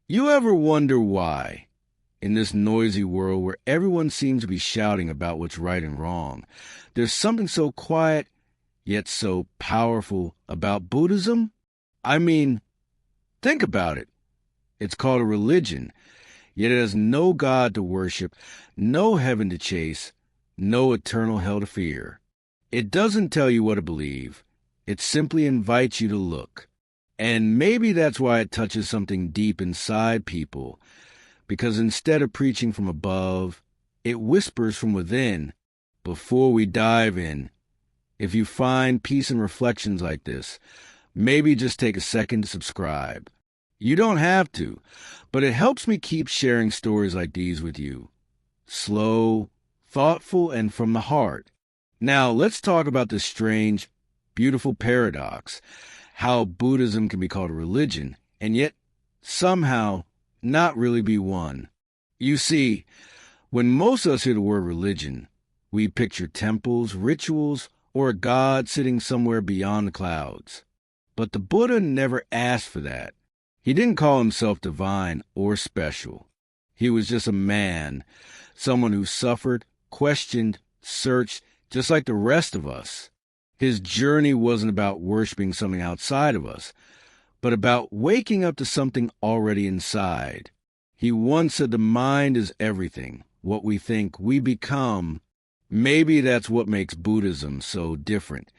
You ever wonder why, in this noisy world where everyone seems to be shouting about what's right and wrong, there's something so quiet yet so powerful about Buddhism? I mean, think about it. It's called a religion, yet it has no God to worship, no heaven to chase, no eternal hell to fear. It doesn't tell you what to believe. It simply invites you to look. And maybe that's why it touches something deep inside people, because instead of preaching from above, it whispers from within. Before we dive in, if you find peace in reflections like this, maybe just take a second to subscribe. You don't have to, but it helps me keep sharing stories like these with you. Slow, thoughtful, and from the heart. Now, let's talk about this strange, beautiful paradox. How Buddhism can be called a religion, and yet somehow not really be one. You see, when most of us hear the word religion, we picture temples, rituals, or a god sitting somewhere beyond the clouds. But the Buddha never asked for that. He didn't call himself divine or special. He was just a man, someone who suffered, questioned, searched, just like the rest of us. His journey wasn't about worshiping something outside of us, but about waking up to something already inside. He once said the mind is everything. What we think, we become. Maybe that's what makes Buddhism so different.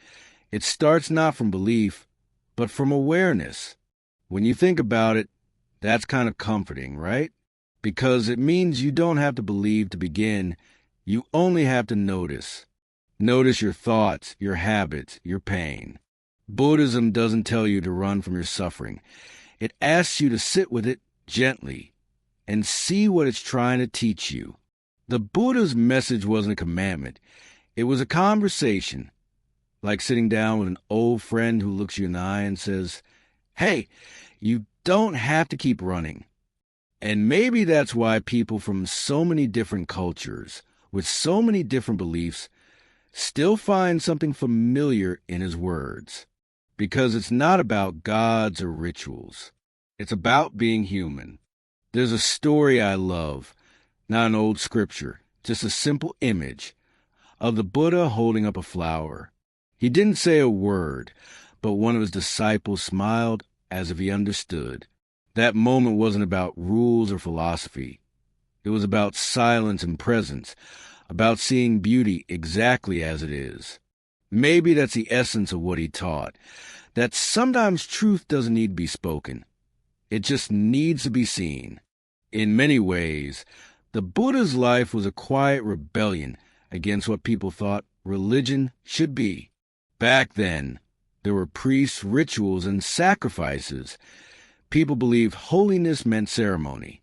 It starts not from belief, but from awareness. When you think about it, that's kind of comforting, right? Because it means you don't have to believe to begin. You only have to notice. Notice your thoughts, your habits, your pain. Buddhism doesn't tell you to run from your suffering. It asks you to sit with it gently and see what it's trying to teach you. The Buddha's message wasn't a commandment. It was a conversation, like sitting down with an old friend who looks you in the eye and says, "Hey, you don't have to keep running." And maybe that's why people from so many different cultures, with so many different beliefs, still find something familiar in his words. Because it's not about gods or rituals. It's about being human. There's a story I love, not an old scripture, just a simple image of the Buddha holding up a flower. He didn't say a word, but one of his disciples smiled as if he understood. That moment wasn't about rules or philosophy. It was about silence and presence, about seeing beauty exactly as it is. Maybe that's the essence of what he taught, that sometimes truth doesn't need to be spoken. It just needs to be seen. In many ways, the Buddha's life was a quiet rebellion against what people thought religion should be. Back then, there were priests, rituals, and sacrifices. People believed holiness meant ceremony.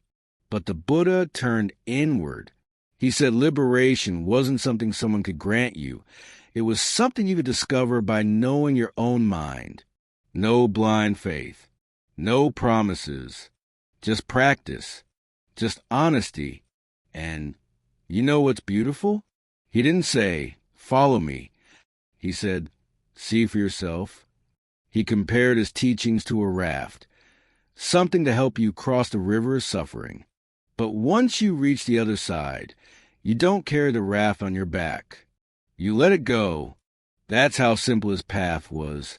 But the Buddha turned inward. He said liberation wasn't something someone could grant you. It was something you could discover by knowing your own mind. No blind faith. No promises. Just practice. Just honesty. And you know what's beautiful? He didn't say, "Follow me." He said, "See for yourself." He compared his teachings to a raft, something to help you cross the river of suffering. But once you reach the other side, you don't carry the raft on your back. You let it go. That's how simple his path was.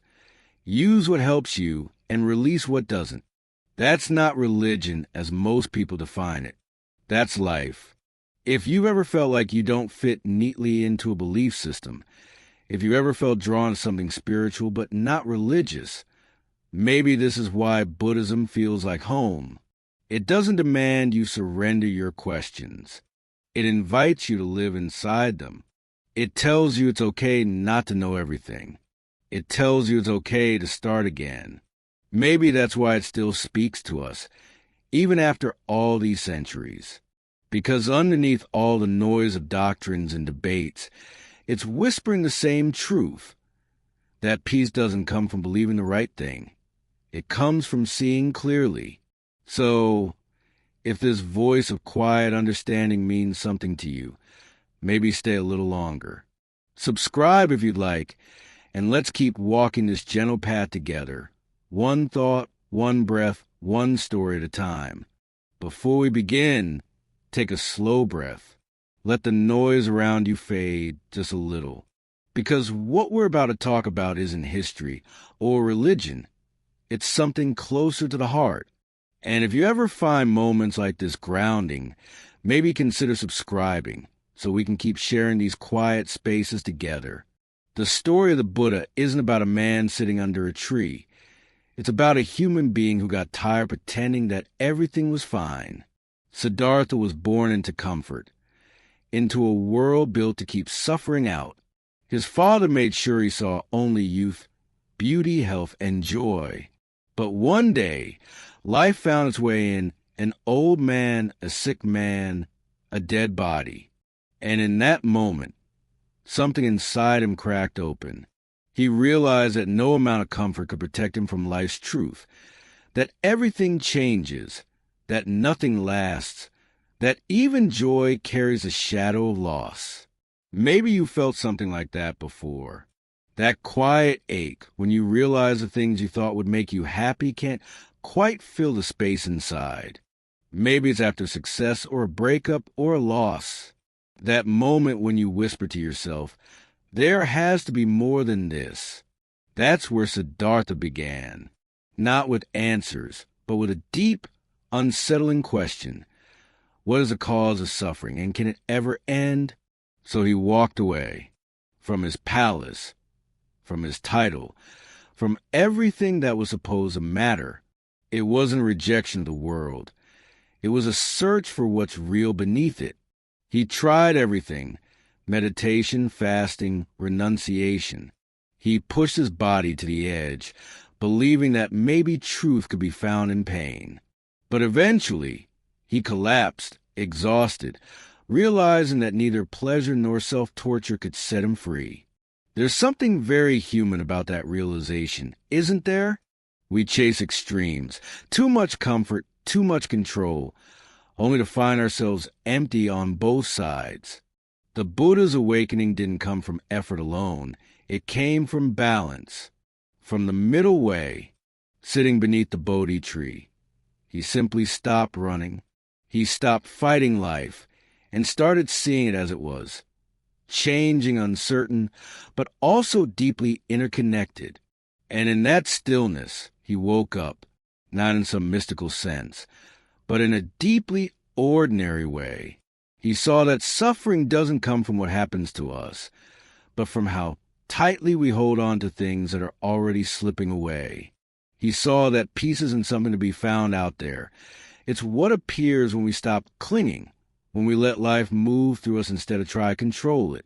Use what helps you and release what doesn't. That's not religion as most people define it. That's life. If you've ever felt like you don't fit neatly into a belief system, if you ever felt drawn to something spiritual but not religious, maybe this is why Buddhism feels like home. It doesn't demand you surrender your questions. It invites you to live inside them. It tells you it's okay not to know everything. It tells you it's okay to start again. Maybe that's why it still speaks to us, even after all these centuries. Because underneath all the noise of doctrines and debates, it's whispering the same truth. That peace doesn't come from believing the right thing. It comes from seeing clearly. So, if this voice of quiet understanding means something to you, maybe stay a little longer. Subscribe if you'd like, and let's keep walking this gentle path together. One thought, one breath, one story at a time. Before we begin, take a slow breath. Let the noise around you fade just a little. Because what we're about to talk about isn't history or religion. It's something closer to the heart. And if you ever find moments like this grounding, maybe consider subscribing so we can keep sharing these quiet spaces together. The story of the Buddha isn't about a man sitting under a tree. It's about a human being who got tired pretending that everything was fine. Siddhartha was born into comfort, into a world built to keep suffering out. His father made sure he saw only youth, beauty, health, and joy. But one day, life found its way in an old man, a sick man, a dead body. And in that moment, something inside him cracked open. He realized that no amount of comfort could protect him from life's truth, that everything changes, that nothing lasts, that even joy carries a shadow of loss. Maybe you felt something like that before. That quiet ache when you realize the things you thought would make you happy can't quite fill the space inside. Maybe it's after success or a breakup or a loss. That moment when you whisper to yourself, there has to be more than this. That's where Siddhartha began. Not with answers, but with a deep, unsettling question. What is the cause of suffering, and can it ever end? So he walked away from his palace, from his title, from everything that was supposed to matter. It wasn't a rejection of the world. It was a search for what's real beneath it. He tried everything: meditation, fasting, renunciation. He pushed his body to the edge, believing that maybe truth could be found in pain. But eventually, he collapsed, exhausted, realizing that neither pleasure nor self-torture could set him free. There's something very human about that realization, isn't there? We chase extremes, too much comfort, too much control, only to find ourselves empty on both sides. The Buddha's awakening didn't come from effort alone. It came from balance, from the middle way, sitting beneath the Bodhi tree. He simply stopped running. He stopped fighting life and started seeing it as it was, changing, uncertain, but also deeply interconnected. And in that stillness, he woke up, not in some mystical sense, but in a deeply ordinary way. He saw that suffering doesn't come from what happens to us, but from how tightly we hold on to things that are already slipping away. He saw that peace isn't something to be found out there. It's what appears when we stop clinging, when we let life move through us instead of try to control it.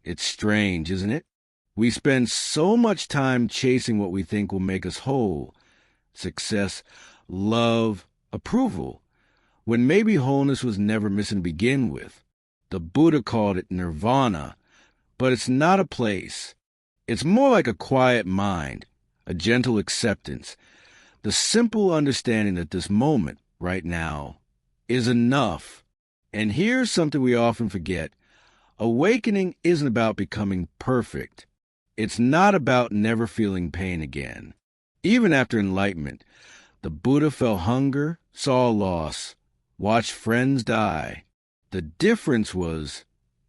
It's strange, isn't it? We spend so much time chasing what we think will make us whole: success, love, approval, when maybe wholeness was never missing to begin with. The Buddha called it nirvana, but it's not a place. It's more like a quiet mind, a gentle acceptance, the simple understanding that this moment, right now, is enough. And here's something we often forget. Awakening isn't about becoming perfect. It's not about never feeling pain again. Even after enlightenment, the Buddha felt hunger, saw loss, watched friends die. The difference was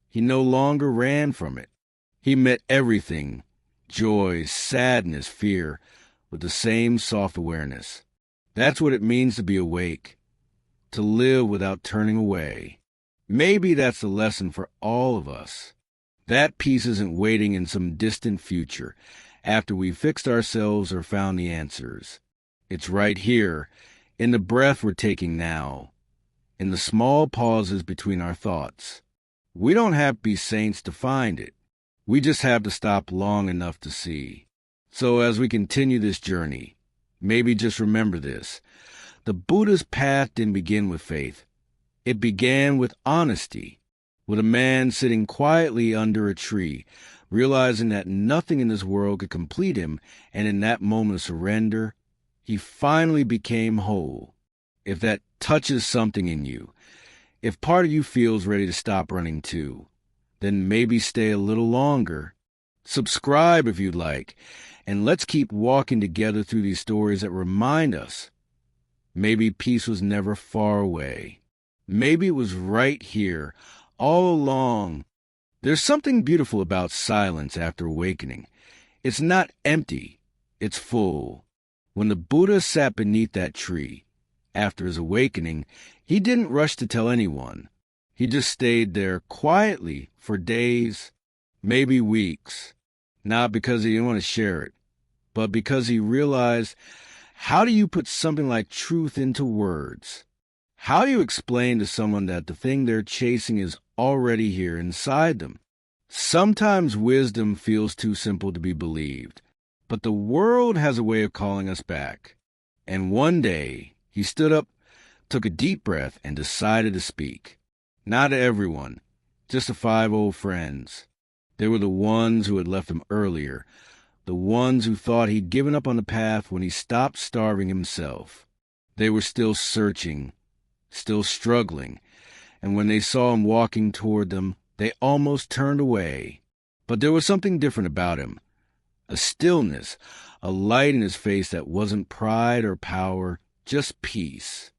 he no longer ran from it. He met everything, joy, sadness, fear, with the same soft awareness. That's what it means to be awake, to live without turning away. Maybe that's the lesson for all of us. That peace isn't waiting in some distant future after we've fixed ourselves or found the answers. It's right here, in the breath we're taking now, in the small pauses between our thoughts. We don't have to be saints to find it. We just have to stop long enough to see. So as we continue this journey, maybe just remember this. The Buddha's path didn't begin with faith. It began with honesty, with a man sitting quietly under a tree, realizing that nothing in this world could complete him, and in that moment of surrender, he finally became whole. If that touches something in you, if part of you feels ready to stop running too, then maybe stay a little longer. Subscribe if you'd like, and let's keep walking together through these stories that remind us Maybe peace was never far away. Maybe it was right here, all along. There's something beautiful about silence after awakening. It's not empty, it's full. When the Buddha sat beneath that tree, after his awakening, he didn't rush to tell anyone. He just stayed there quietly for days, maybe weeks, not because he didn't want to share it, but because he realized, how do you put something like truth into words? How do you explain to someone that the thing they're chasing is already here inside them? Sometimes wisdom feels too simple to be believed, but the world has a way of calling us back. And one day, he stood up, took a deep breath, and decided to speak. Not to everyone, just to 5 old friends. They were the ones who had left him earlier, the ones who thought he'd given up on the path when he stopped starving himself. They were still searching, still struggling, and when they saw him walking toward them, they almost turned away. But there was something different about him, a stillness, a light in his face that wasn't pride or power, just peace.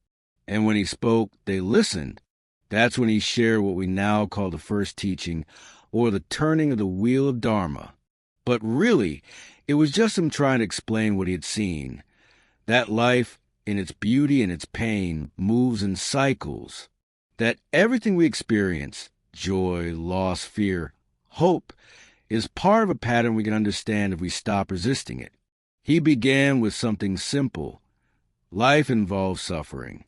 And when he spoke, they listened. That's when he shared what we now call the first teaching, or the turning of the wheel of Dharma. But really, it was just him trying to explain what he had seen. That life, in its beauty and its pain, moves in cycles. That everything we experience, joy, loss, fear, hope, is part of a pattern we can understand if we stop resisting it. He began with something simple. Life involves suffering,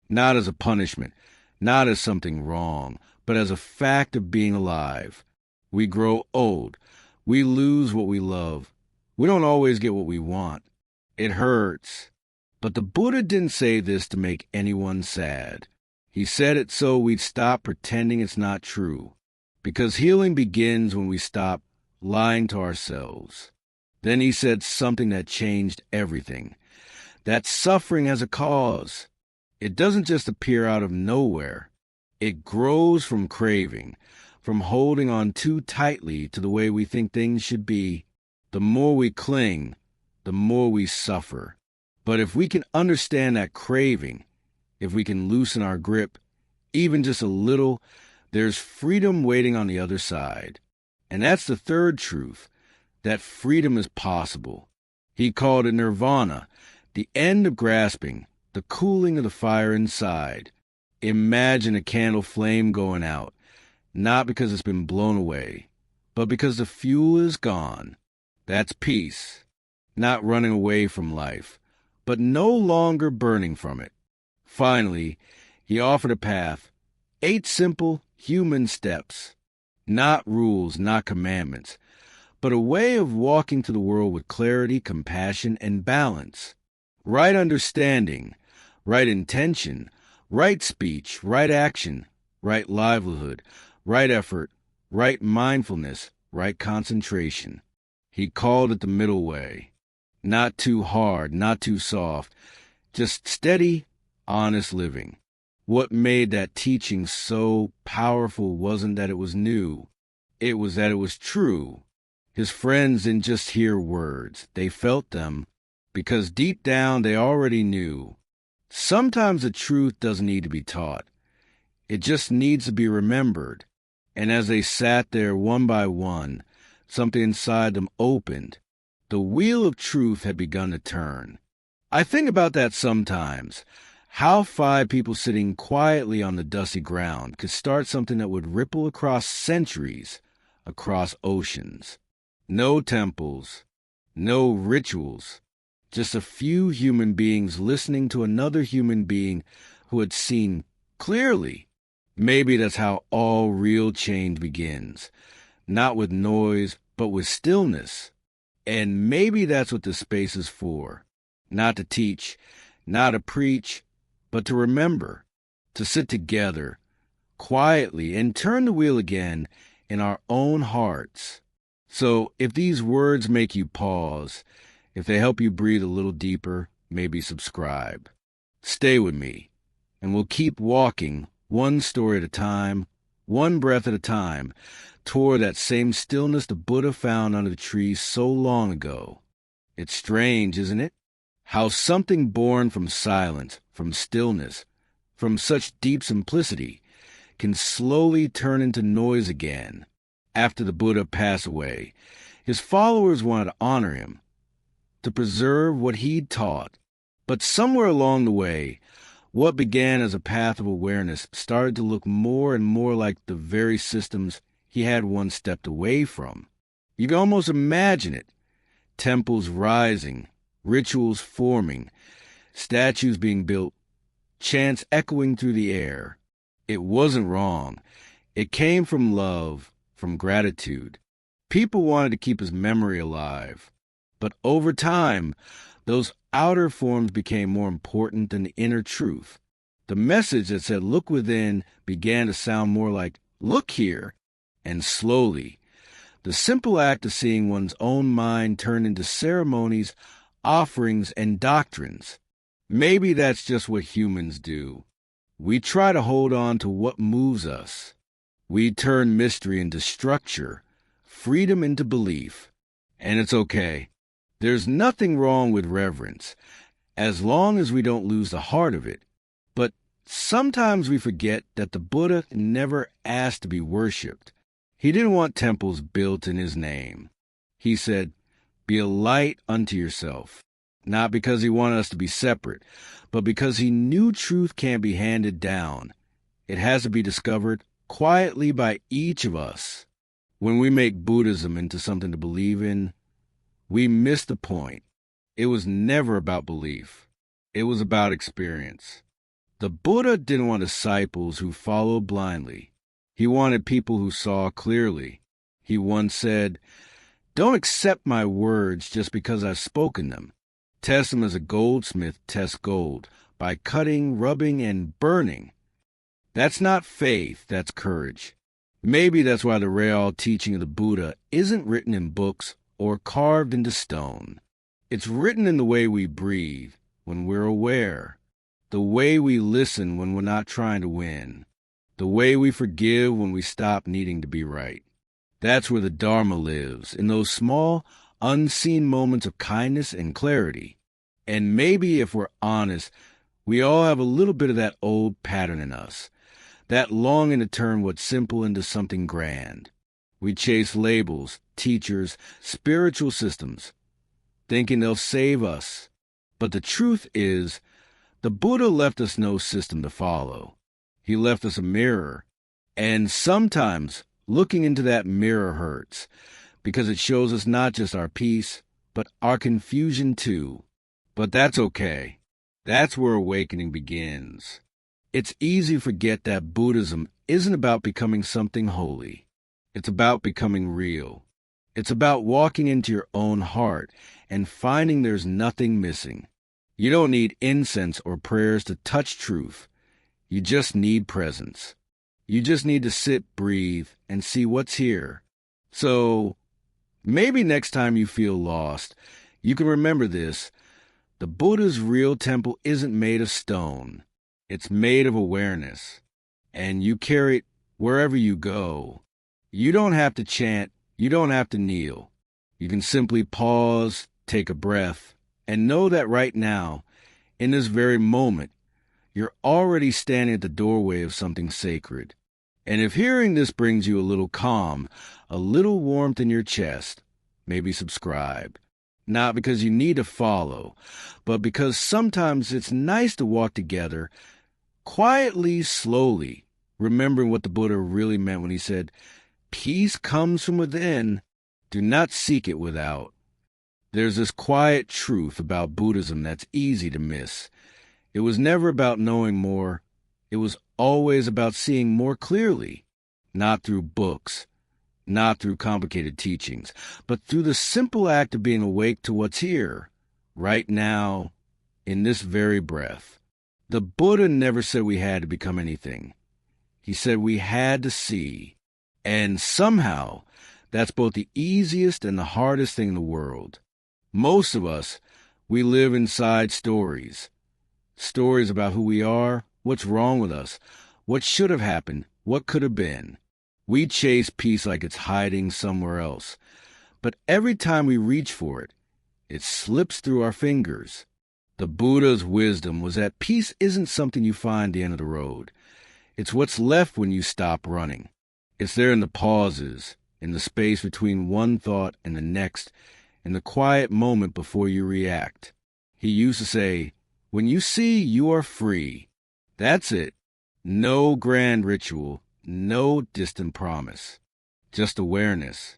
not as a punishment, not as something wrong, but as a fact of being alive. We grow old. We lose what we love. We don't always get what we want. It hurts. But the Buddha didn't say this to make anyone sad. He said it so we'd stop pretending it's not true. Because healing begins when we stop lying to ourselves. Then he said something that changed everything. That suffering has a cause. It doesn't just appear out of nowhere. It grows from craving, from holding on too tightly to the way we think things should be. The more we cling, the more we suffer. But if we can understand that craving, if we can loosen our grip, even just a little, there's freedom waiting on the other side. And that's the third truth, that freedom is possible. He called it nirvana, the end of grasping, the cooling of the fire inside. Imagine a candle flame going out. Not because it's been blown away, but because the fuel is gone. That's peace. Not running away from life, but no longer burning from it. Finally, he offered a path, 8 simple human steps. Not rules, not commandments, but a way of walking to the world with clarity, compassion, and balance. Right understanding, right intention, right speech, right action, right livelihood, right effort, right mindfulness, right concentration. He called it the middle way. Not too hard, not too soft, just steady, honest living. What made that teaching so powerful wasn't that it was new. It was that it was true. His friends didn't just hear words. They felt them, because deep down they already knew. Sometimes the truth doesn't need to be taught. It just needs to be remembered. And as they sat there one by one, something inside them opened. The wheel of truth had begun to turn. I think about that sometimes. How 5 people sitting quietly on the dusty ground could start something that would ripple across centuries, across oceans. No temples, no rituals, just a few human beings listening to another human being who had seen clearly. Maybe that's how all real change begins, not with noise, but with stillness. And maybe that's what this space is for, not to teach, not to preach, but to remember, to sit together, quietly, and turn the wheel again in our own hearts. So if these words make you pause, if they help you breathe a little deeper, maybe subscribe. Stay with me, and we'll keep walking one story at a time, one breath at a time, toward that same stillness the Buddha found under the tree so long ago. It's strange, isn't it? How something born from silence, from stillness, from such deep simplicity, can slowly turn into noise again. After the Buddha passed away, his followers wanted to honor him, to preserve what he'd taught. But somewhere along the way, what began as a path of awareness started to look more and more like the very systems he had once stepped away from. You can almost imagine it. Temples rising, rituals forming, statues being built, chants echoing through the air. It wasn't wrong. It came from love, from gratitude. People wanted to keep his memory alive. But over time, those outer forms became more important than the inner truth. The message that said, "Look within," began to sound more like, "Look here." And slowly, the simple act of seeing one's own mind turned into ceremonies, offerings, and doctrines. Maybe that's just what humans do. We try to hold on to what moves us. We turn mystery into structure, freedom into belief. And it's okay. There's nothing wrong with reverence, as long as we don't lose the heart of it. But sometimes we forget that the Buddha never asked to be worshipped. He didn't want temples built in his name. He said, "Be a light unto yourself." Not because he wanted us to be separate, but because he knew truth can't be handed down. It has to be discovered quietly by each of us. When we make Buddhism into something to believe in, we miss the point. It was never about belief. It was about experience. The Buddha didn't want disciples who followed blindly. He wanted people who saw clearly. He once said, "Don't accept my words just because I've spoken them. Test them as a goldsmith tests gold, by cutting, rubbing, and burning." That's not faith, that's courage. Maybe that's why the real teaching of the Buddha isn't written in books or carved into stone. It's written in the way we breathe, when we're aware, the way we listen when we're not trying to win, the way we forgive when we stop needing to be right. That's where the Dharma lives, in those small, unseen moments of kindness and clarity. And maybe if we're honest, we all have a little bit of that old pattern in us, that longing to turn what's simple into something grand. We chase labels, teachers, spiritual systems, thinking they'll save us. But the truth is, the Buddha left us no system to follow. He left us a mirror. And sometimes looking into that mirror hurts, because it shows us not just our peace, but our confusion too. But that's okay. That's where awakening begins. It's easy to forget that Buddhism isn't about becoming something holy. It's about becoming real. It's about walking into your own heart and finding there's nothing missing. You don't need incense or prayers to touch truth. You just need presence. You just need to sit, breathe, and see what's here. So maybe next time you feel lost, you can remember this. The Buddha's real temple isn't made of stone. It's made of awareness. And you carry it wherever you go. You don't have to chant. You don't have to kneel. You can simply pause, take a breath, and know that right now, in this very moment, you're already standing at the doorway of something sacred. And if hearing this brings you a little calm, a little warmth in your chest, maybe subscribe. Not because you need to follow, but because sometimes it's nice to walk together, quietly, slowly, remembering what the Buddha really meant when he said, "Peace comes from within. Do not seek it without." There's this quiet truth about Buddhism that's easy to miss. It was never about knowing more. It was always about seeing more clearly, not through books, not through complicated teachings, but through the simple act of being awake to what's here, right now, in this very breath. The Buddha never said we had to become anything. He said we had to see. And somehow, that's both the easiest and the hardest thing in the world. Most of us, we live inside stories. Stories about who we are, what's wrong with us, what should have happened, what could have been. We chase peace like it's hiding somewhere else. But every time we reach for it, it slips through our fingers. The Buddha's wisdom was that peace isn't something you find at the end of the road. It's what's left when you stop running. It's there in the pauses, in the space between one thought and the next, in the quiet moment before you react. He used to say, "When you see, you are free." That's it. No grand ritual, no distant promise, just awareness.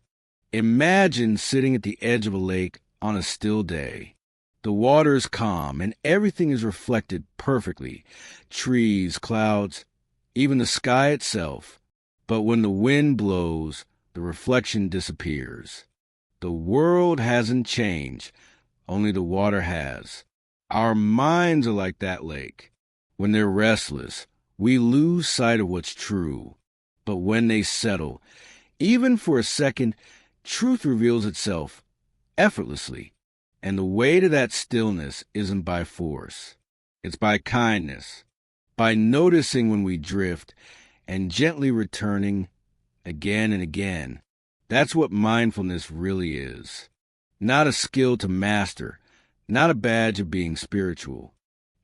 Imagine sitting at the edge of a lake on a still day. The water is calm and everything is reflected perfectly. Trees, clouds, even the sky itself. But when the wind blows, the reflection disappears. The world hasn't changed, only the water has. Our minds are like that lake. When they're restless, we lose sight of what's true. But when they settle, even for a second, truth reveals itself effortlessly. And the way to that stillness isn't by force. It's by kindness, by noticing when we drift and gently returning again and again. That's what mindfulness really is. Not a skill to master, not a badge of being spiritual.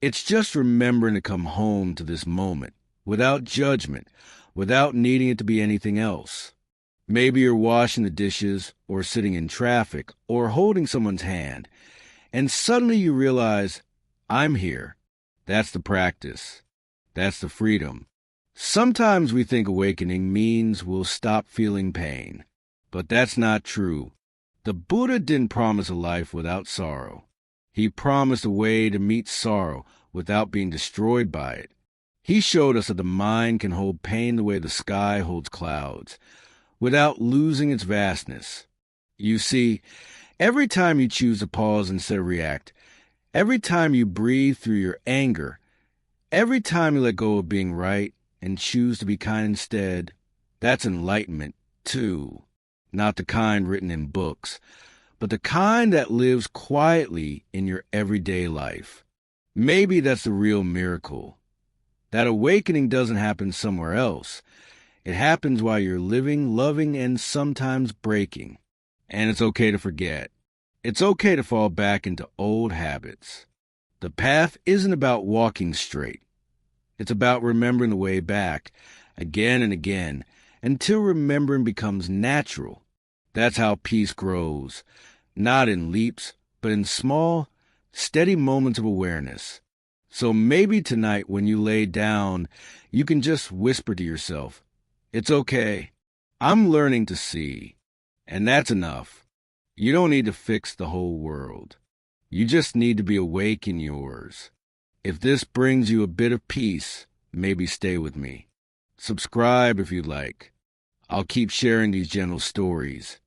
It's just remembering to come home to this moment, without judgment, without needing it to be anything else. Maybe you're washing the dishes, or sitting in traffic, or holding someone's hand, and suddenly you realize, I'm here. That's the practice. That's the freedom. Sometimes we think awakening means we'll stop feeling pain, but that's not true. The Buddha didn't promise a life without sorrow. He promised a way to meet sorrow without being destroyed by it. He showed us that the mind can hold pain the way the sky holds clouds, without losing its vastness. You see, every time you choose to pause instead of react, every time you breathe through your anger, every time you let go of being right and choose to be kind instead, that's enlightenment, too. Not the kind written in books, but the kind that lives quietly in your everyday life. Maybe that's the real miracle. That awakening doesn't happen somewhere else. It happens while you're living, loving, and sometimes breaking. And it's okay to forget. It's okay to fall back into old habits. The path isn't about walking straight. It's about remembering the way back, again and again, until remembering becomes natural. That's how peace grows, not in leaps, but in small, steady moments of awareness. So maybe tonight when you lay down, you can just whisper to yourself, "It's okay. I'm learning to see." And that's enough. You don't need to fix the whole world. You just need to be awake in yours. If this brings you a bit of peace, maybe stay with me. Subscribe if you'd like. I'll keep sharing these gentle stories,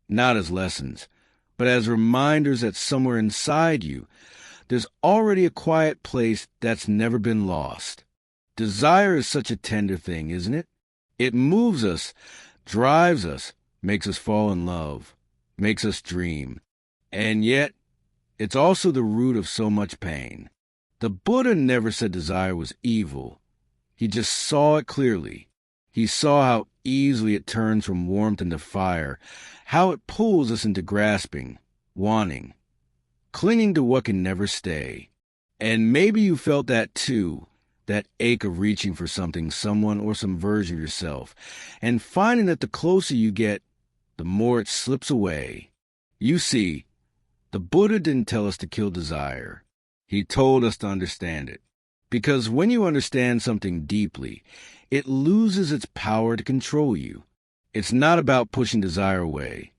not as lessons, but as reminders that somewhere inside you, there's already a quiet place that's never been lost. Desire is such a tender thing, isn't it? It moves us, drives us, makes us fall in love, makes us dream. And yet, it's also the root of so much pain. The Buddha never said desire was evil. He just saw it clearly. He saw how easily it turns from warmth into fire, how it pulls us into grasping, wanting, clinging to what can never stay. And maybe you felt that too, that ache of reaching for something, someone, or some version of yourself, and finding that the closer you get, the more it slips away. You see, the Buddha didn't tell us to kill desire. He told us to understand it. Because when you understand something deeply, it loses its power to control you. It's not about pushing desire away.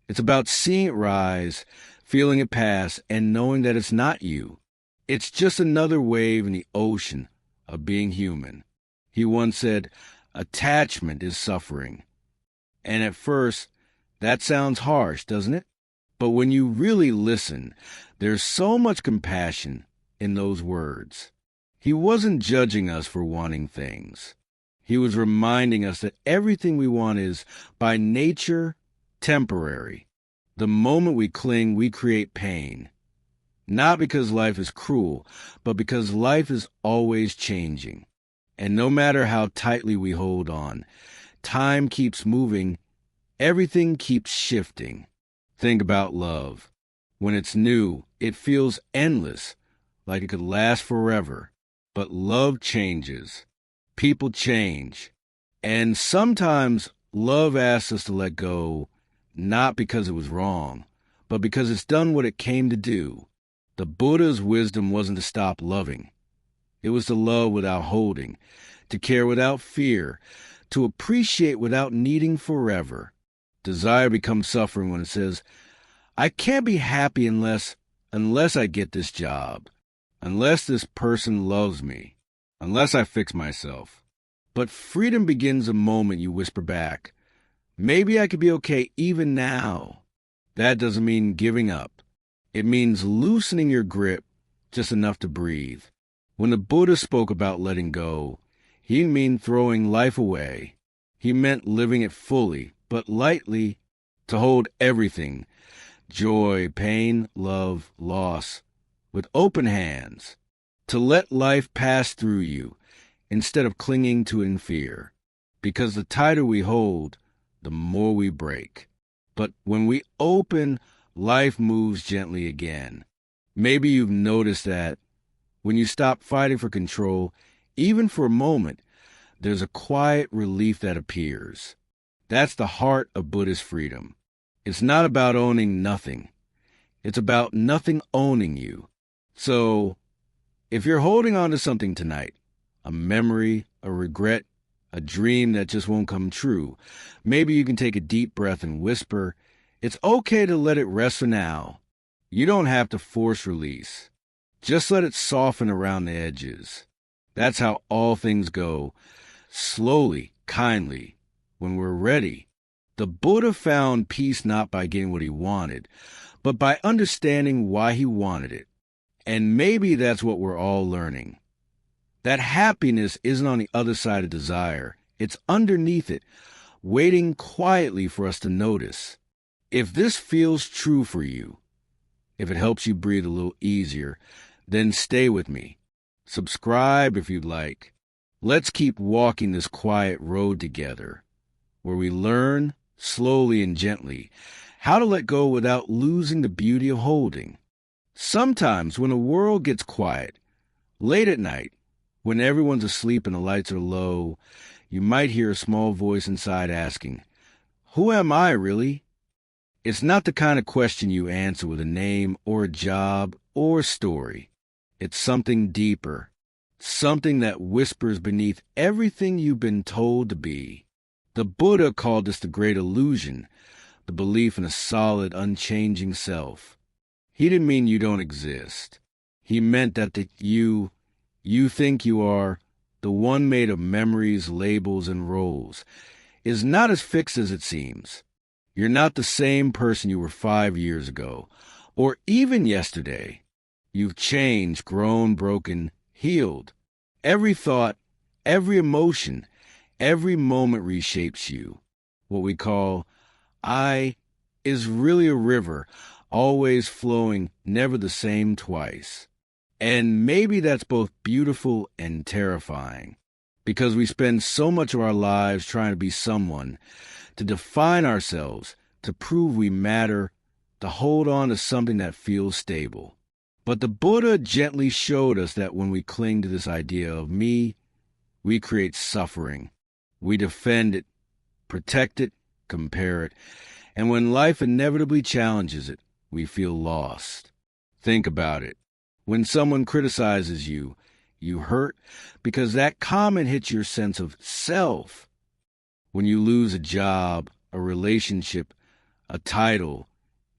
It's about seeing it rise, feeling it pass, and knowing that it's not you. It's just another wave in the ocean of being human. He once said, "Attachment is suffering." And at first, that sounds harsh, doesn't it? But when you really listen, there's so much compassion in those words. He wasn't judging us for wanting things. He was reminding us that everything we want is, by nature, temporary. The moment we cling, we create pain. Not because life is cruel, but because life is always changing. And no matter how tightly we hold on, time keeps moving, everything keeps shifting. Think about love. When it's new, it feels endless. like it could last forever. But love changes. People change. And sometimes love asks us to let go, not because it was wrong, but because it's done what it came to do. The Buddha's wisdom wasn't to stop loving. It was to love without holding, to care without fear, to appreciate without needing forever. Desire becomes suffering when it says, I can't be happy unless I get this job, unless this person loves me, unless I fix myself. But freedom begins the moment you whisper back, maybe I could be okay even now. That doesn't mean giving up. It means loosening your grip just enough to breathe. When the Buddha spoke about letting go, he didn't mean throwing life away. He meant living it fully, but lightly, to hold everything, joy, pain, love, loss, with open hands, to let life pass through you instead of clinging to it in fear. Because the tighter we hold, the more we break. But when we open, life moves gently again. Maybe you've noticed that when you stop fighting for control, even for a moment, there's a quiet relief that appears. That's the heart of Buddhist freedom. It's not about owning nothing. It's about nothing owning you. So, if you're holding on to something tonight, a memory, a regret, a dream that just won't come true, maybe you can take a deep breath and whisper, it's okay to let it rest for now. You don't have to force release. Just let it soften around the edges. That's how all things go. Slowly, kindly, when we're ready. The Buddha found peace not by getting what he wanted, but by understanding why he wanted it. And maybe that's what we're all learning. That happiness isn't on the other side of desire. It's underneath it, waiting quietly for us to notice. If this feels true for you, if it helps you breathe a little easier, then stay with me. Subscribe if you'd like. Let's keep walking this quiet road together, where we learn, slowly and gently, how to let go without losing the beauty of holding. Sometimes when the world gets quiet, late at night, when everyone's asleep and the lights are low, you might hear a small voice inside asking, who am I really? It's not the kind of question you answer with a name or a job or a story. It's something deeper, something that whispers beneath everything you've been told to be. The Buddha called this the great illusion, the belief in a solid, unchanging self. He didn't mean you don't exist. He meant that the you think you are, the one made of memories, labels, and roles, is not as fixed as it seems. You're not the same person you were 5 years ago, or even yesterday. You've changed, grown, broken, healed. Every thought, every emotion, every moment reshapes you. What we call I is really a river, always flowing, never the same twice. And maybe that's both beautiful and terrifying, because we spend so much of our lives trying to be someone, to define ourselves, to prove we matter, to hold on to something that feels stable. But the Buddha gently showed us that when we cling to this idea of me, we create suffering. We defend it, protect it, compare it, and when life inevitably challenges it, we feel lost. Think about it. When someone criticizes you, you hurt because that comment hits your sense of self. When you lose a job, a relationship, a title,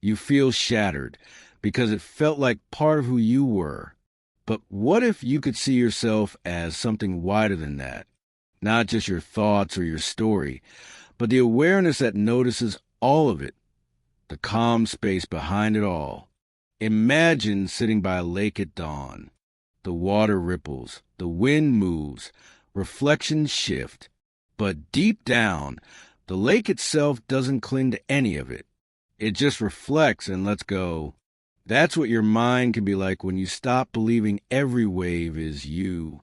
you feel shattered because it felt like part of who you were. But what if you could see yourself as something wider than that? Not just your thoughts or your story, but the awareness that notices all of it, the calm space behind it all. Imagine sitting by a lake at dawn. The water ripples, the wind moves, reflections shift. But deep down, the lake itself doesn't cling to any of it. It just reflects and lets go. That's what your mind can be like when you stop believing every wave is you.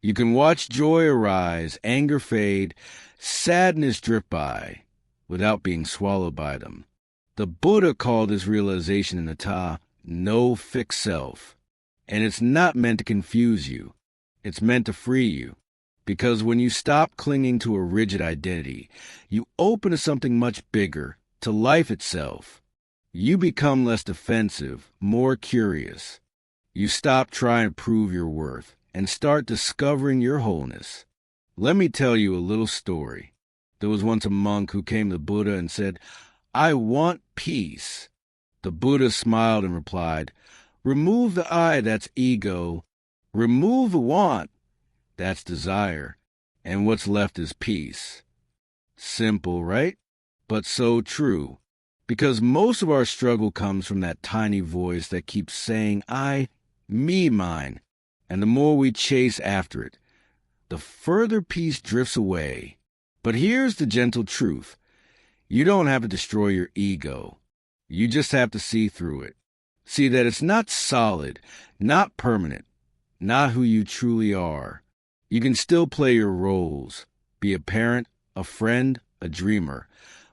You can watch joy arise, anger fade, sadness drift by, without being swallowed by them. The Buddha called this realization in the Ta, no fixed self. And it's not meant to confuse you. It's meant to free you. Because when you stop clinging to a rigid identity, you open to something much bigger, to life itself. You become less defensive, more curious. You stop trying to prove your worth and start discovering your wholeness. Let me tell you a little story. There was once a monk who came to Buddha and said, "I want peace." The Buddha smiled and replied, "Remove the I, that's ego. Remove the want, that's desire. And what's left is peace." Simple, right? But so true. Because most of our struggle comes from that tiny voice that keeps saying, I, me, mine. And the more we chase after it, the further peace drifts away. But here's the gentle truth. You don't have to destroy your ego. You just have to see through it. See that it's not solid, not permanent, not who you truly are. You can still play your roles, be a parent, a friend, a dreamer.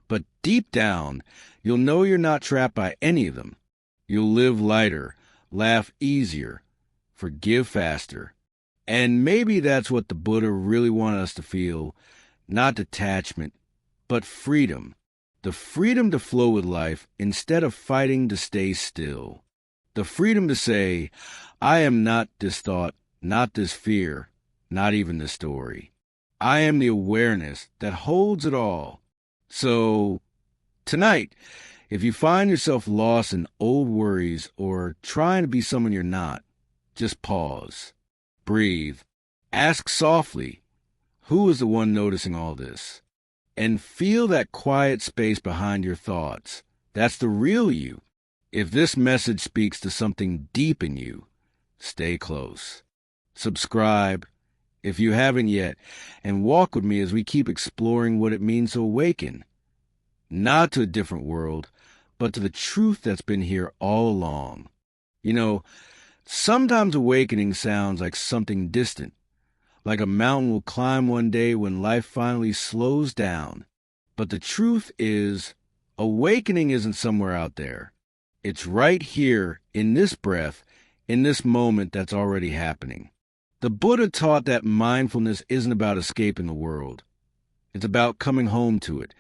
But deep down, you'll know you're not trapped by any of them. You'll live lighter, laugh easier, forgive faster. And maybe that's what the Buddha really wanted us to feel, not detachment, but freedom. The freedom to flow with life instead of fighting to stay still. The freedom to say, I am not this thought, not this fear, not even this story. I am the awareness that holds it all. So, tonight, if you find yourself lost in old worries or trying to be someone you're not, just pause, breathe, ask softly, who is the one noticing all this? And feel that quiet space behind your thoughts. That's the real you. If this message speaks to something deep in you, stay close. Subscribe, if you haven't yet, and walk with me as we keep exploring what it means to awaken. Not to a different world, but to the truth that's been here all along. You know, sometimes awakening sounds like something distant, like a mountain we'll climb one day when life finally slows down. But the truth is, awakening isn't somewhere out there. It's right here, in this breath, in this moment that's already happening. The Buddha taught that mindfulness isn't about escaping the world. It's about coming home to it,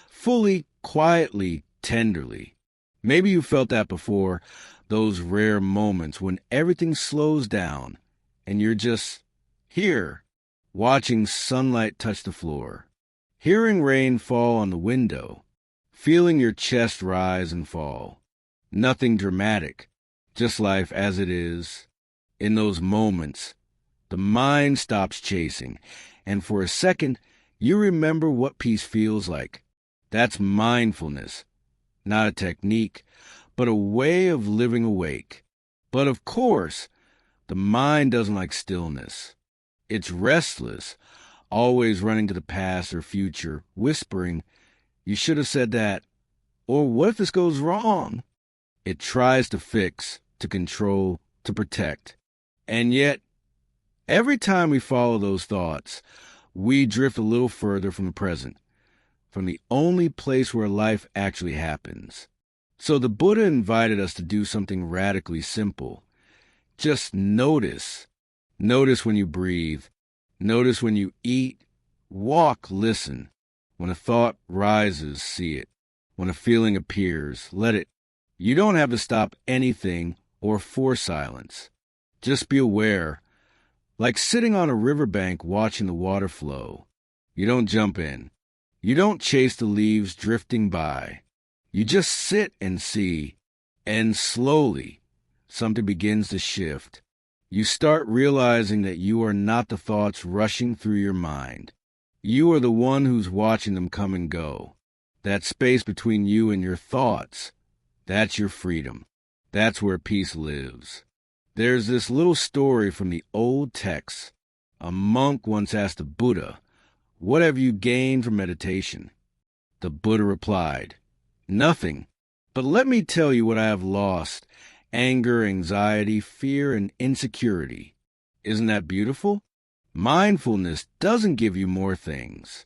fully, quietly, tenderly. Maybe you felt that before, those rare moments when everything slows down and you're just here, watching sunlight touch the floor, hearing rain fall on the window, feeling your chest rise and fall. Nothing dramatic, just life as it is. In those moments, the mind stops chasing, and for a second, you remember what peace feels like. That's mindfulness, not a technique, but a way of living awake. But of course, the mind doesn't like stillness. It's restless, always running to the past or future, whispering, you should have said that, or what if this goes wrong? It tries to fix, to control, to protect. And yet, every time we follow those thoughts, we drift a little further from the present, from the only place where life actually happens. So the Buddha invited us to do something radically simple. Just notice. Notice when you breathe. Notice when you eat. Walk, listen. When a thought rises, see it. When a feeling appears, let it. You don't have to stop anything or force silence. Just be aware. Like sitting on a riverbank watching the water flow. You don't jump in. You don't chase the leaves drifting by. You just sit and see. And slowly, something begins to shift. You start realizing that you are not the thoughts rushing through your mind. You are the one who's watching them come and go. That space between you and your thoughts, that's your freedom. That's where peace lives. There's this little story from the old texts. A monk once asked the Buddha, "What have you gained from meditation?" The Buddha replied, "Nothing, but let me tell you what I have lost: anger, anxiety, fear, and insecurity." Isn't that beautiful? Mindfulness doesn't give you more things.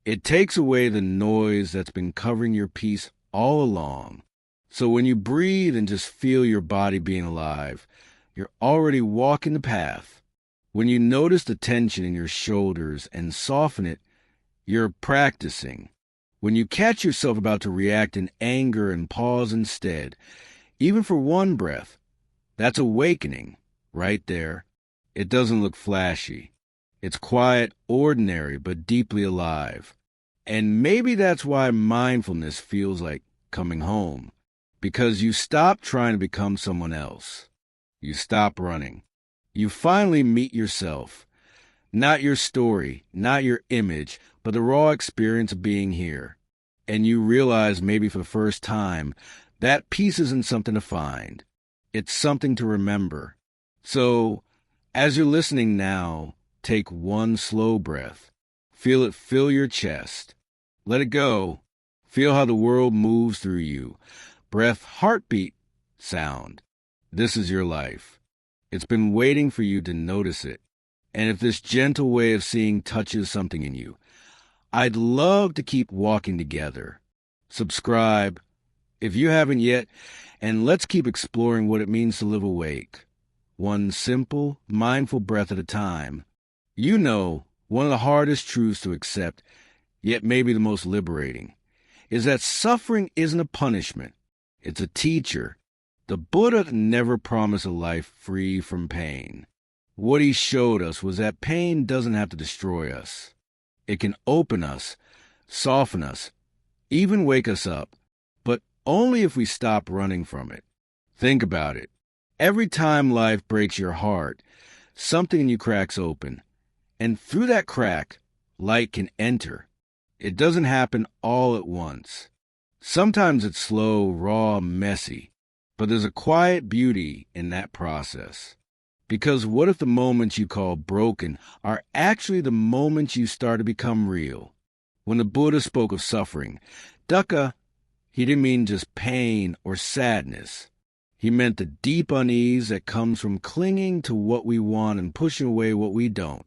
It takes away the noise that's been covering your peace all along. So when you breathe and just feel your body being alive, you're already walking the path. When you notice the tension in your shoulders and soften it, you're practicing. When you catch yourself about to react in anger and pause instead, even for one breath, that's awakening right there. It doesn't look flashy. It's quiet, ordinary, but deeply alive. And maybe that's why mindfulness feels like coming home. Because you stop trying to become someone else. You stop running. You finally meet yourself. Not your story, not your image, but the raw experience of being here. And you realize maybe for the first time, that piece isn't something to find. It's something to remember. So, as you're listening now, take one slow breath. Feel it fill your chest. Let it go. Feel how the world moves through you. Breath, heartbeat, sound. This is your life. It's been waiting for you to notice it. And if this gentle way of seeing touches something in you, I'd love to keep walking together. Subscribe if you haven't yet, and let's keep exploring what it means to live awake. One simple, mindful breath at a time. You know, one of the hardest truths to accept, yet maybe the most liberating, is that suffering isn't a punishment. It's a teacher. The Buddha never promised a life free from pain. What he showed us was that pain doesn't have to destroy us. It can open us, soften us, even wake us up, but only if we stop running from it. Think about it. Every time life breaks your heart, something in you cracks open, and through that crack, light can enter. It doesn't happen all at once. Sometimes it's slow, raw, messy, but there's a quiet beauty in that process. Because what if the moments you call broken are actually the moments you start to become real? When the Buddha spoke of suffering, dukkha, he didn't mean just pain or sadness. He meant the deep unease that comes from clinging to what we want and pushing away what we don't.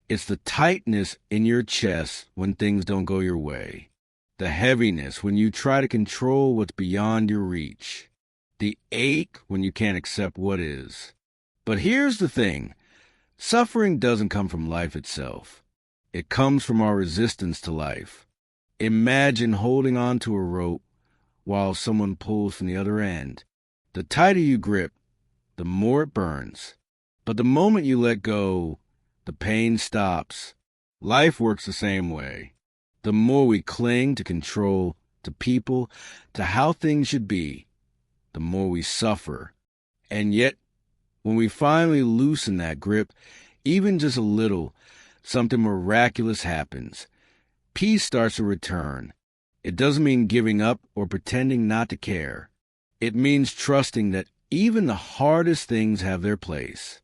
It's the tightness in your chest when things don't go your way. The heaviness when you try to control what's beyond your reach. The ache when you can't accept what is. But here's the thing. Suffering doesn't come from life itself. It comes from our resistance to life. Imagine holding on to a rope while someone pulls from the other end. The tighter you grip, the more it burns. But the moment you let go, the pain stops. Life works the same way. The more we cling to control, to people, to how things should be, the more we suffer. And yet, when we finally loosen that grip, even just a little, something miraculous happens. Peace starts to return. It doesn't mean giving up or pretending not to care. It means trusting that even the hardest things have their place.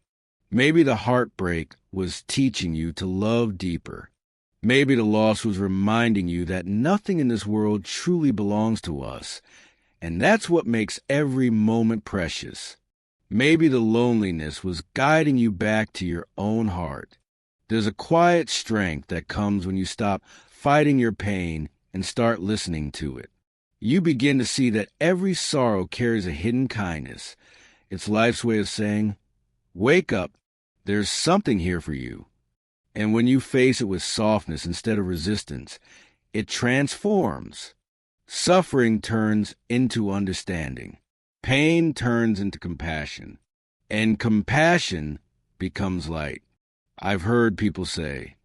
Maybe the heartbreak was teaching you to love deeper. Maybe the loss was reminding you that nothing in this world truly belongs to us, and that's what makes every moment precious. Maybe the loneliness was guiding you back to your own heart. There's a quiet strength that comes when you stop fighting your pain and start listening to it. You begin to see that every sorrow carries a hidden kindness. It's life's way of saying, wake up, there's something here for you. And when you face it with softness instead of resistance, it transforms. Suffering turns into understanding. Pain turns into compassion. And compassion becomes light. I've heard people say,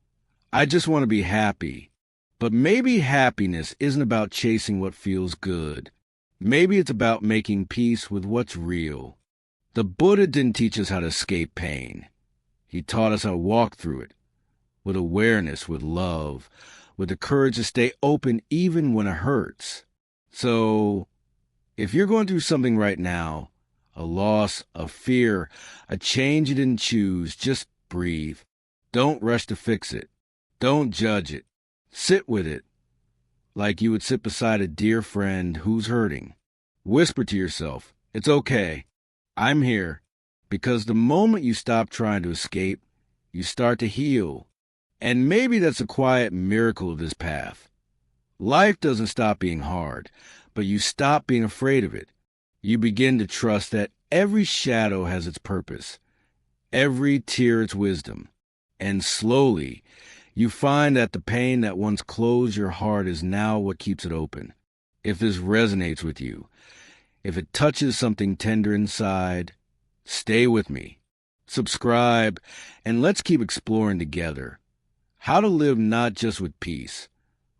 I just want to be happy. But maybe happiness isn't about chasing what feels good. Maybe it's about making peace with what's real. The Buddha didn't teach us how to escape pain. He taught us how to walk through it. With awareness, with love, with the courage to stay open even when it hurts. So, if you're going through something right now, a loss, a fear, a change you didn't choose, just breathe. Don't rush to fix it. Don't judge it. Sit with it, like you would sit beside a dear friend who's hurting. Whisper to yourself, it's okay. I'm here. Because the moment you stop trying to escape, you start to heal. And maybe that's a quiet miracle of this path. Life doesn't stop being hard, but you stop being afraid of it. You begin to trust that every shadow has its purpose, every tear its wisdom, and slowly you find that the pain that once closed your heart is now what keeps it open. If this resonates with you, if it touches something tender inside, stay with me. Subscribe, and let's keep exploring together how to live not just with peace,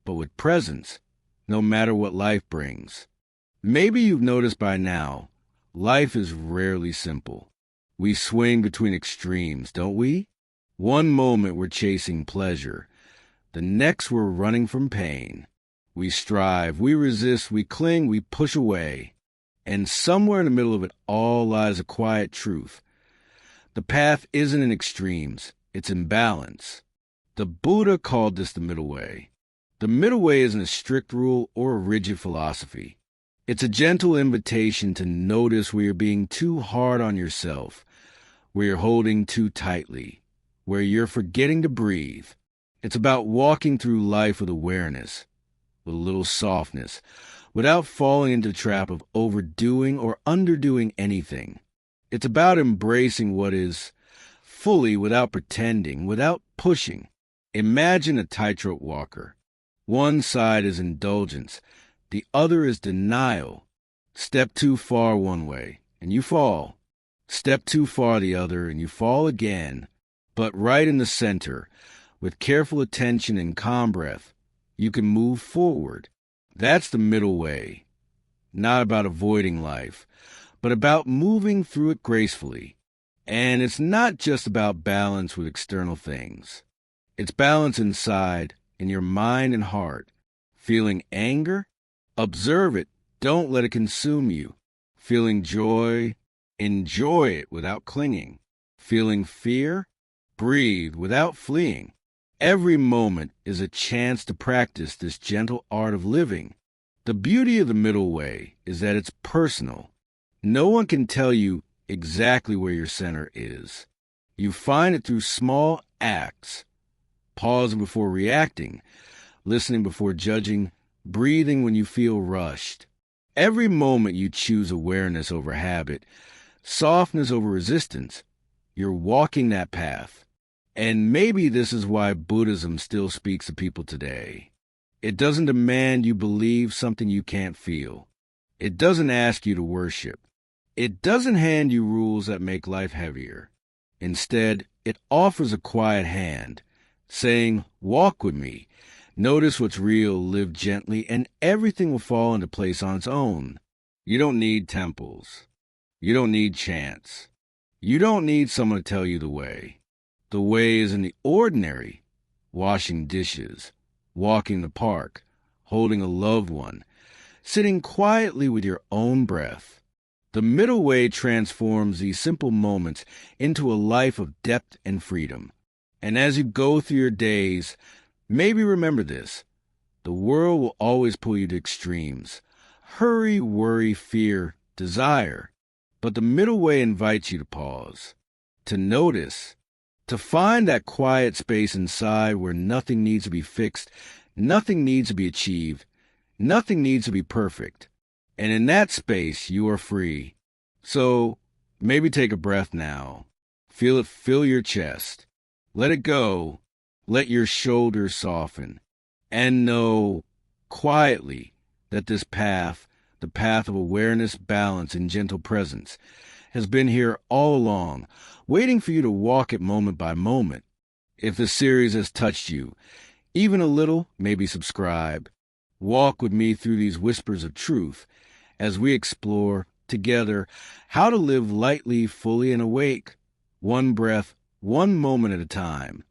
but with presence, no matter what life brings. Maybe you've noticed by now, life is rarely simple. We swing between extremes, don't we? One moment we're chasing pleasure, the next we're running from pain. We strive, we resist, we cling, we push away. And somewhere in the middle of it all lies a quiet truth. The path isn't in extremes, it's in balance. The Buddha called this the middle way. The middle way isn't a strict rule or a rigid philosophy. It's a gentle invitation to notice where you're being too hard on yourself, where you're holding too tightly, where you're forgetting to breathe. It's about walking through life with awareness, with a little softness, without falling into the trap of overdoing or underdoing anything. It's about embracing what is fully without pretending, without pushing. Imagine a tightrope walker. One side is indulgence, the other is denial. Step too far one way, and you fall. Step too far the other, and you fall again. But right in the center, with careful attention and calm breath, you can move forward. That's the middle way. Not about avoiding life, but about moving through it gracefully. And it's not just about balance with external things. It's balance inside, in your mind and heart. Feeling anger? Observe it. Don't let it consume you. Feeling joy? Enjoy it without clinging. Feeling fear? Breathe without fleeing. Every moment is a chance to practice this gentle art of living. The beauty of the middle way is that it's personal. No one can tell you exactly where your center is. You find it through small acts. Pausing before reacting, listening before judging, breathing when you feel rushed. Every moment you choose awareness over habit, softness over resistance, you're walking that path. And maybe this is why Buddhism still speaks to people today. It doesn't demand you believe something you can't feel. It doesn't ask you to worship. It doesn't hand you rules that make life heavier. Instead, it offers a quiet hand, saying, walk with me, notice what's real, live gently, and everything will fall into place on its own. You don't need temples. You don't need chants. You don't need someone to tell you the way. The way is in the ordinary, washing dishes, walking the park, holding a loved one, sitting quietly with your own breath. The middle way transforms these simple moments into a life of depth and freedom. And as you go through your days, maybe remember this. The world will always pull you to extremes. Hurry, worry, fear, desire. But the middle way invites you to pause, to notice, to find that quiet space inside where nothing needs to be fixed, nothing needs to be achieved, nothing needs to be perfect. And in that space, you are free. So maybe take a breath now. Feel it fill your chest. Let it go. Let your shoulders soften. And know quietly that this path, the path of awareness, balance, and gentle presence, has been here all along, waiting for you to walk it moment by moment. If the series has touched you, even a little, maybe subscribe. Walk with me through these whispers of truth as we explore together how to live lightly, fully, and awake, one breath, one moment at a time.